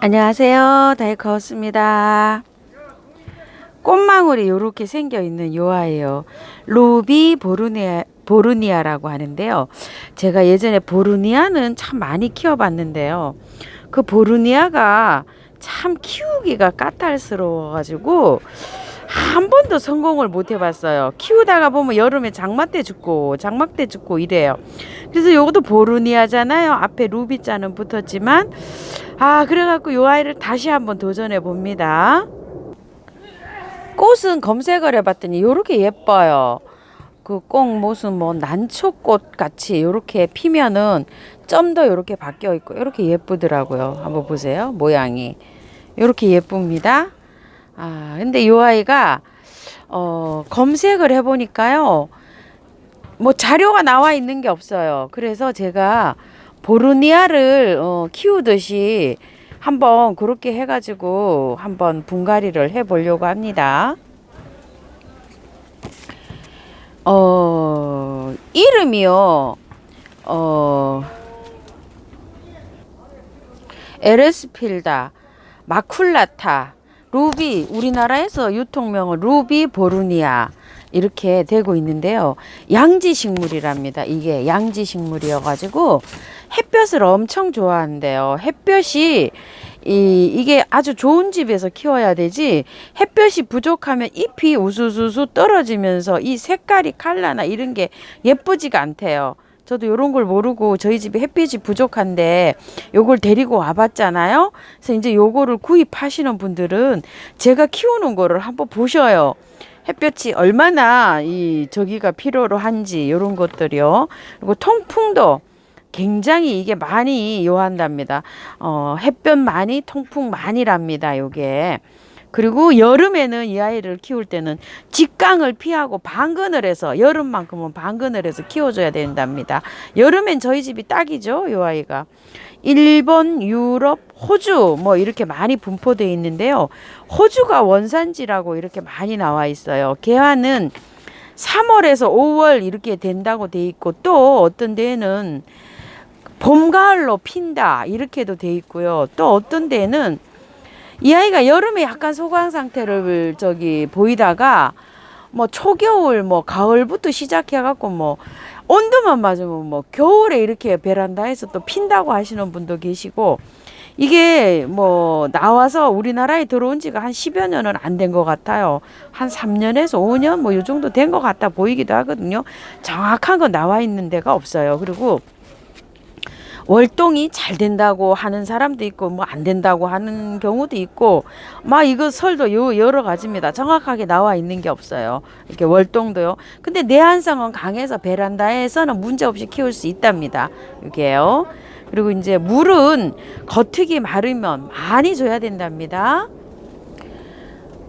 안녕하세요. 다이커스입니다. 꽃망울이 이렇게 생겨 있는 요 아이예요. 루비 보르니아라고 하는데요. 제가 예전에 보르니아는 참 많이 키워봤는데요. 그 보르니아가 참 키우기가 까탈스러워가지고 한 번도 성공을 못 해봤어요. 키우다가 보면 여름에 장마 때 죽고 이래요. 그래서 요것도 보르니아잖아요. 앞에 루비자는 붙었지만 그래갖고 요 아이를 다시 한번 도전해 봅니다. 꽃은 검색을 해봤더니 요렇게 예뻐요. 그 꼭 무슨 뭐 난초꽃 같이 요렇게 피면은 점도 요렇게 바뀌어 있고 요렇게 예쁘더라고요. 한번 보세요. 모양이 요렇게 예쁩니다. 근데 요 아이가 검색을 해보니까요. 뭐 자료가 나와 있는 게 없어요. 그래서 제가 보르니아를 키우듯이 한번 그렇게 해가지고 한번 분갈이를 해보려고 합니다. 이름이요. 에르스필다, 마쿨라타, 루비, 우리나라에서 유통명은 루비 보르니아 이렇게 되고 있는데요. 양지식물이랍니다. 이게 양지식물이어가지고 햇볕을 엄청 좋아한대요. 햇볕이 이게 아주 좋은 집에서 키워야 되지 햇볕이 부족하면 잎이 우수수수 떨어지면서 이 색깔이 컬러나 이런 게 예쁘지가 않대요. 저도 요런 걸 모르고 저희 집에 햇빛이 부족한데 요걸 데리고 와봤잖아요. 그래서 이제 요거를 구입하시는 분들은 제가 키우는 거를 한번 보셔요. 햇볕이 얼마나 저기가 필요로 한지 요런 것들이요. 그리고 통풍도 굉장히 이게 많이 요한답니다. 햇볕 많이 통풍 많이랍니다. 요게. 그리고 여름에는 이 아이를 키울 때는 직광을 피하고 방근을 해서 여름만큼은 방근을 해서 키워줘야 된답니다. 여름엔 저희 집이 딱이죠. 이 아이가. 일본, 유럽, 호주 뭐 이렇게 많이 분포되어 있는데요. 호주가 원산지라고 이렇게 많이 나와 있어요. 개화는 3월에서 5월 이렇게 된다고 돼 있고 또 어떤 데에는 봄, 가을로 핀다 이렇게도 돼 있고요. 또 어떤 데는 이 아이가 여름에 약간 소강 상태를 보이다가 뭐 초겨울 뭐 가을부터 시작해 갖고 뭐 온도만 맞으면 뭐 겨울에 이렇게 베란다에서 또 핀다고 하시는 분도 계시고 이게 뭐 나와서 우리나라에 들어온 지가 한 10여 년은 안 된 것 같아요. 한 3년에서 5년 뭐 요 정도 된 것 같아 보이기도 하거든요. 정확한 거 나와 있는 데가 없어요. 그리고 월동이 잘 된다고 하는 사람도 있고 뭐 안 된다고 하는 경우도 있고 막 이거 설도 여러 가지입니다. 정확하게 나와 있는 게 없어요. 이렇게 월동도요. 근데 내한성은 강해서 베란다에서는 문제없이 키울 수 있답니다. 이게요. 그리고 이제 물은 겉흙이 마르면 많이 줘야 된답니다.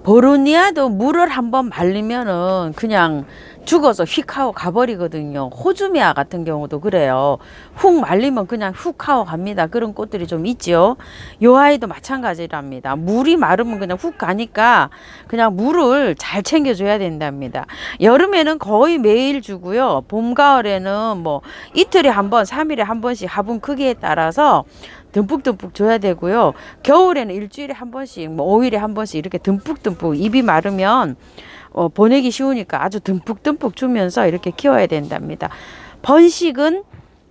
보르니아도 물을 한번 말리면은 그냥 죽어서 휙 하고 가버리거든요. 호주미아 같은 경우도 그래요. 훅 말리면 그냥 훅 하고 갑니다. 그런 꽃들이 좀 있죠. 요 아이도 마찬가지랍니다. 물이 마르면 그냥 훅 가니까 그냥 물을 잘 챙겨줘야 된답니다. 여름에는 거의 매일 주고요. 봄, 가을에는 뭐 이틀에 한 번, 3일에 한 번씩 화분 크기에 따라서 듬뿍듬뿍 줘야 되고요. 겨울에는 일주일에 한 번씩, 뭐 5일에 한 번씩 이렇게 듬뿍듬뿍 입이 마르면 보내기 쉬우니까 아주 듬뿍듬뿍 주면서 이렇게 키워야 된답니다. 번식은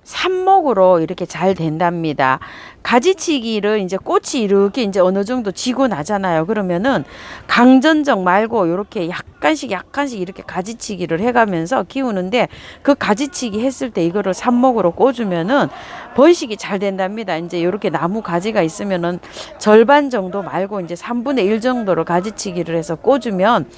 삽목으로 이렇게 잘 된답니다. 가지치기를 이제 꽃이 이렇게 이제 어느 정도 지고 나잖아요. 그러면은 강전적 말고 이렇게 약간씩 이렇게 가지치기를 해가면서 키우는데 그 가지치기 했을 때 이거를 삽목으로 꽂으면은 번식이 잘 된답니다. 이제 이렇게 나무 가지가 있으면은 절반 정도 말고 이제 3분의 1 정도로 가지치기를 해서 꽂으면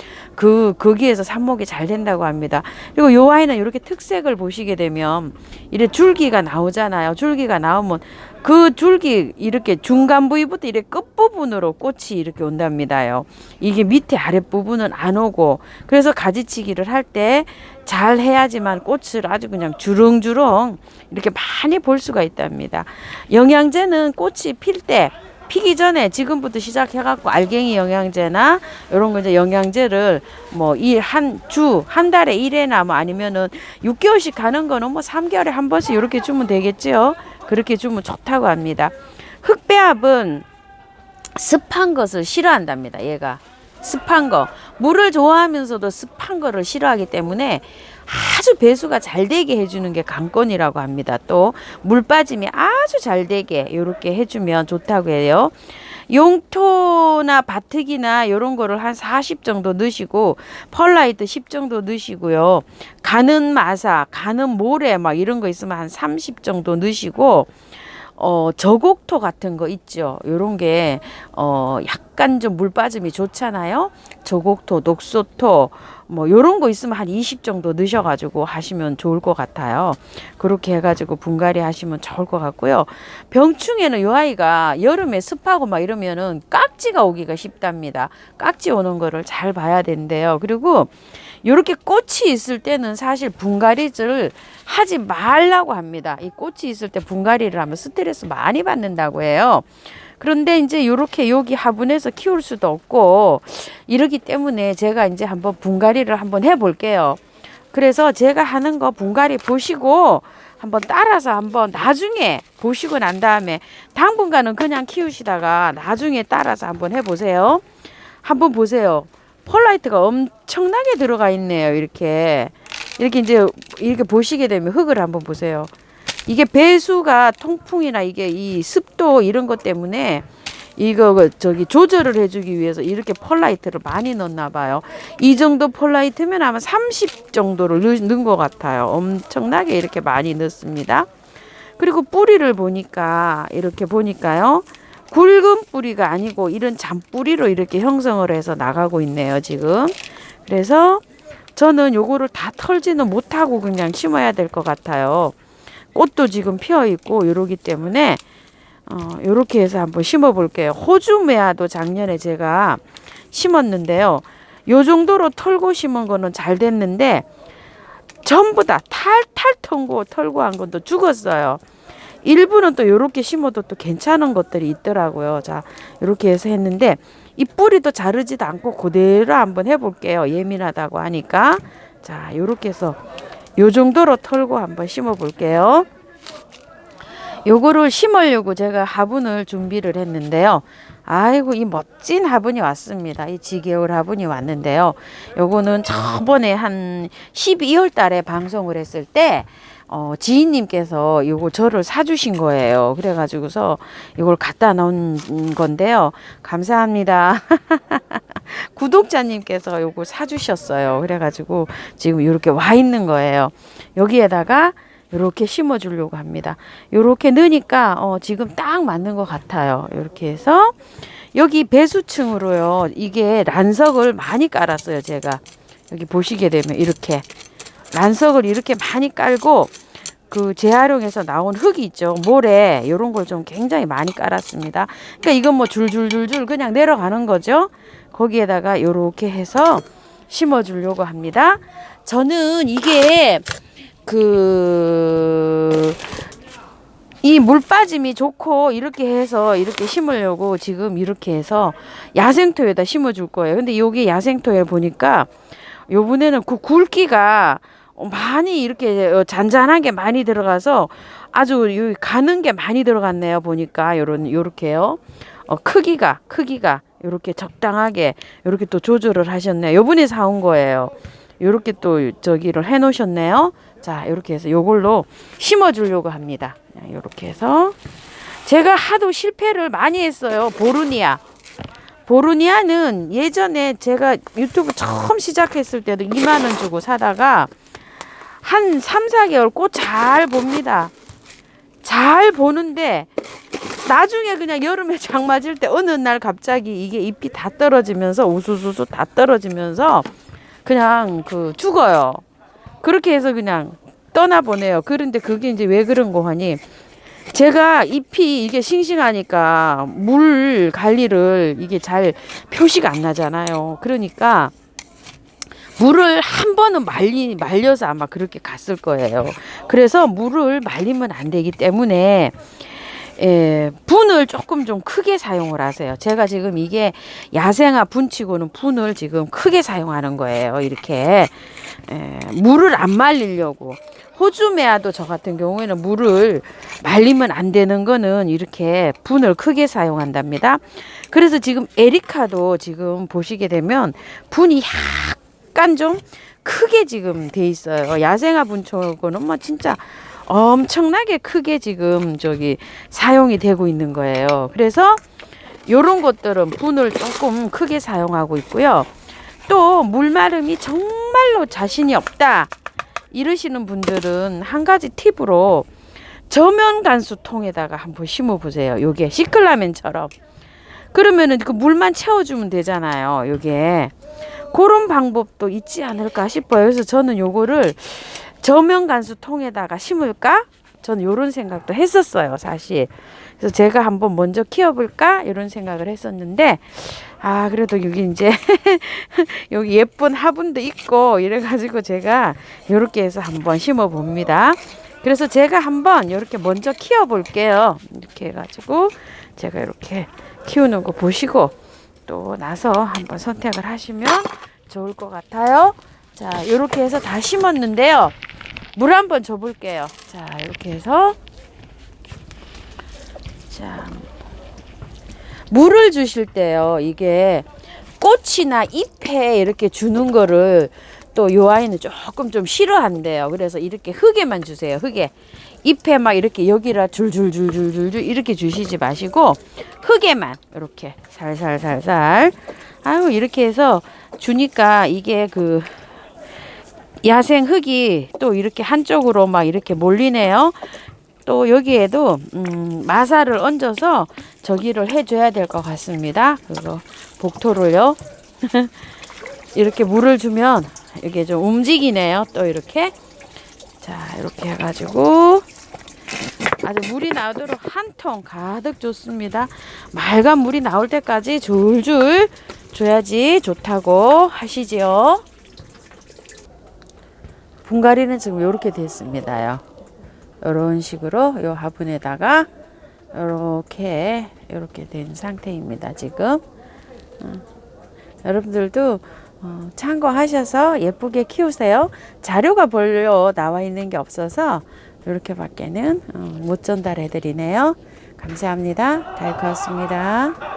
거기에서 삽목이 잘 된다고 합니다. 그리고 요 아이는 이렇게 특색을 보시게 되면 이래 줄기가 나오잖아요. 줄기가 나오면 그 줄기 이렇게 중간 부위부터 이렇게 끝부분으로 꽃이 이렇게 온답니다요. 이게 밑에 아랫부분은 안 오고 그래서 가지치기를 할 때 잘 해야지만 꽃을 아주 그냥 주렁주렁 이렇게 많이 볼 수가 있답니다. 영양제는 꽃이 피기 전에 지금부터 시작해갖고 알갱이 영양제나 이런 거 이제 영양제를 뭐 한 달에 1회나 뭐 아니면은 6개월씩 가는 거는 뭐 3개월에 한 번씩 이렇게 주면 되겠죠. 그렇게 주면 좋다고 합니다. 흑배합은 습한 것을 싫어한답니다. 얘가 습한 거, 물을 좋아하면서도 습한 거를 싫어하기 때문에 아주 배수가 잘 되게 해주는 게 관건이라고 합니다. 또 물 빠짐이 아주 잘 되게 이렇게 해주면 좋다고 해요. 용토나 바트기나 이런 거를 한 40 정도 넣으시고 펄라이트 10 정도 넣으시고요. 가는 마사, 가는 모래 막 이런 거 있으면 한 30 정도 넣으시고 저곡토 같은 거 있죠. 요런 게 약간 좀 물 빠짐이 좋잖아요. 저곡토, 녹소토 뭐 요런 거 있으면 한 20 정도 넣으셔가지고 하시면 좋을 것 같아요. 그렇게 해가지고 분갈이 하시면 좋을 것 같고요. 병충해는 요 아이가 여름에 습하고 막 이러면은 깍지가 오기가 쉽답니다. 깍지 오는 거를 잘 봐야 된대요. 그리고 요렇게 꽃이 있을 때는 사실 분갈이를 하지 말라고 합니다. 이 꽃이 있을 때 분갈이를 하면 스트레스 많이 받는다고 해요. 그런데 이제 요렇게 여기 화분에서 키울 수도 없고 이러기 때문에 제가 이제 한번 분갈이를 한번 해볼게요. 그래서 제가 하는 거 분갈이 보시고 한번 따라서 한번 나중에 보시고 난 다음에 당분간은 그냥 키우시다가 나중에 따라서 한번 해보세요. 한번 보세요. 펄라이트가 엄청나게 들어가 있네요. 이렇게 이제 이렇게 보시게 되면 흙을 한번 보세요. 이게 배수가 통풍이나 이게 이 습도 이런 것 때문에 이거 저기 조절을 해주기 위해서 이렇게 펄라이트를 많이 넣나 봐요. 이 정도 펄라이트면 아마 30 정도를 넣은 것 같아요. 엄청나게 이렇게 많이 넣습니다. 그리고 뿌리를 보니까 이렇게 보니까요. 굵은 뿌리가 아니고 이런 잔뿌리로 이렇게 형성을 해서 나가고 있네요, 지금. 그래서 저는 요거를 다 털지는 못하고 그냥 심어야 될 것 같아요. 꽃도 지금 피어 있고 요러기 때문에 요렇게 해서 한번 심어 볼게요. 호주메아도 작년에 제가 심었는데요. 요 정도로 털고 심은 거는 잘 됐는데 전부 다 탈탈 털고 한 건 또 죽었어요. 일부는 또 요렇게 심어도 또 괜찮은 것들이 있더라고요. 자, 요렇게 해서 했는데 이 뿌리도 자르지도 않고 그대로 한번 해볼게요. 예민하다고 하니까. 자, 요렇게 해서 요 정도로 털고 한번 심어 볼게요. 요거를 심으려고 제가 화분을 준비를 했는데요. 아이고, 이 멋진 화분이 왔습니다. 이 지게울 화분이 왔는데요. 요거는 저번에 한 12월 달에 방송을 했을 때 지인님께서 요거 저를 사주신 거예요. 그래가지고서 이걸 갖다 놓은 건데요. 감사합니다. 구독자님께서 요거 사주셨어요. 그래가지고 지금 이렇게 와 있는 거예요. 여기에다가 이렇게 심어 주려고 합니다. 이렇게 넣으니까 지금 딱 맞는 것 같아요. 이렇게 해서 여기 배수층으로요. 이게 란석을 많이 깔았어요. 제가 여기 보시게 되면 이렇게 란석을 이렇게 많이 깔고 그 재활용해서 나온 흙이 있죠. 모래 이런 걸 좀 굉장히 많이 깔았습니다. 그러니까 이건 뭐 줄줄줄줄 그냥 내려가는 거죠. 거기에다가 이렇게 해서 심어 주려고 합니다. 저는 이게 이 물 빠짐이 좋고 이렇게 해서 이렇게 심으려고 지금 이렇게 해서 야생토에다 심어 줄 거예요. 근데 여기 야생토에 보니까 요번에는 그 굵기가 많이 이렇게 잔잔하게 많이 들어가서 아주 가는 게 많이 들어갔네요. 보니까 요렇게요. 크기가 요렇게 적당하게 요렇게 또 조절을 하셨네요. 요번에 사온 거예요. 요렇게 또 저기를 해 놓으셨네요. 자, 요렇게 해서 요걸로 심어 주려고 합니다. 요렇게 해서 제가 하도 실패를 많이 했어요. 보루니아는 예전에 제가 유튜브 처음 시작했을 때도 2만 원 주고 사다가 한 3, 4개월 꽃 잘 봅니다. 잘 보는데 나중에 그냥 여름에 장 맞을 때 어느 날 갑자기 이게 잎이 다 떨어지면서 우수수수 다 떨어지면서 그냥 죽어요. 그렇게 해서 그냥 떠나보내요. 그런데 그게 이제 왜 그런 거 하니 제가 잎이 이게 싱싱하니까 물 관리를 이게 잘 표시가 안 나잖아요. 그러니까 물을 한 번은 말려서 아마 그렇게 갔을 거예요. 그래서 물을 말리면 안 되기 때문에 분을 조금 좀 크게 사용을 하세요. 제가 지금 이게 야생화 분치고는 분을 지금 크게 사용하는 거예요. 이렇게 물을 안 말리려고. 호주 매화도 저 같은 경우에는 물을 말리면 안 되는 거는 이렇게 분을 크게 사용한답니다. 그래서 지금 에리카도 지금 보시게 되면 분이 약간 좀 크게 지금 돼 있어요. 야생화 분초고는 뭐 진짜 엄청나게 크게 지금 저기 사용이 되고 있는 거예요. 그래서 요런 것들은 분을 조금 크게 사용하고 있고요. 또 물마름이 정말로 자신이 없다 이러시는 분들은 한 가지 팁으로 저면 간수 통에다가 한번 심어 보세요. 요게 시클라멘처럼. 그러면은 그 물만 채워주면 되잖아요. 요게 그런 방법도 있지 않을까 싶어요. 그래서 저는 요거를 저면 간수 통에다가 심을까? 저는 요런 생각도 했었어요, 사실. 그래서 제가 한번 먼저 키워볼까? 이런 생각을 했었는데, 아, 그래도 여기 이제, 여기 예쁜 화분도 있고, 이래가지고 제가 요렇게 해서 한번 심어 봅니다. 그래서 제가 한번 요렇게 먼저 키워볼게요. 이렇게 해가지고, 제가 이렇게 키우는 거 보시고, 또 나서 한번 선택을 하시면 좋을 것 같아요. 자, 요렇게 해서 다 심었는데요. 물 한번 줘볼게요. 자, 이렇게 해서 자, 물을 주실 때요. 이게 꽃이나 잎에 이렇게 주는 거를 또 요 아이는 조금 좀 싫어한대요. 그래서 이렇게 흙에만 주세요. 흙에. 잎에 막 이렇게 여기라 줄줄줄줄줄 이렇게 주시지 마시고 흙에만 이렇게 살살살살. 아유, 이렇게 해서 주니까 이게 그 야생 흙이 또 이렇게 한쪽으로 막 이렇게 몰리네요. 또 여기에도 마사를 얹어서 저기를 해줘야 될 것 같습니다. 그거 복토를요. 이렇게 물을 주면 이게 좀 움직이네요. 또 이렇게 자 이렇게 해가지고 아주 물이 나오도록 한 통 가득 줬습니다. 맑은 물이 나올 때까지 줄줄 줘야지 좋다고 하시지요. 분갈이는 지금 이렇게 됐습니다요. 이런 식으로 요 화분에다가 이렇게 된 상태입니다. 지금 여러분들도 참고하셔서 예쁘게 키우세요. 자료가 별로 나와 있는 게 없어서 이렇게밖에는 못 전달해 드리네요. 감사합니다. 다이코였습니다.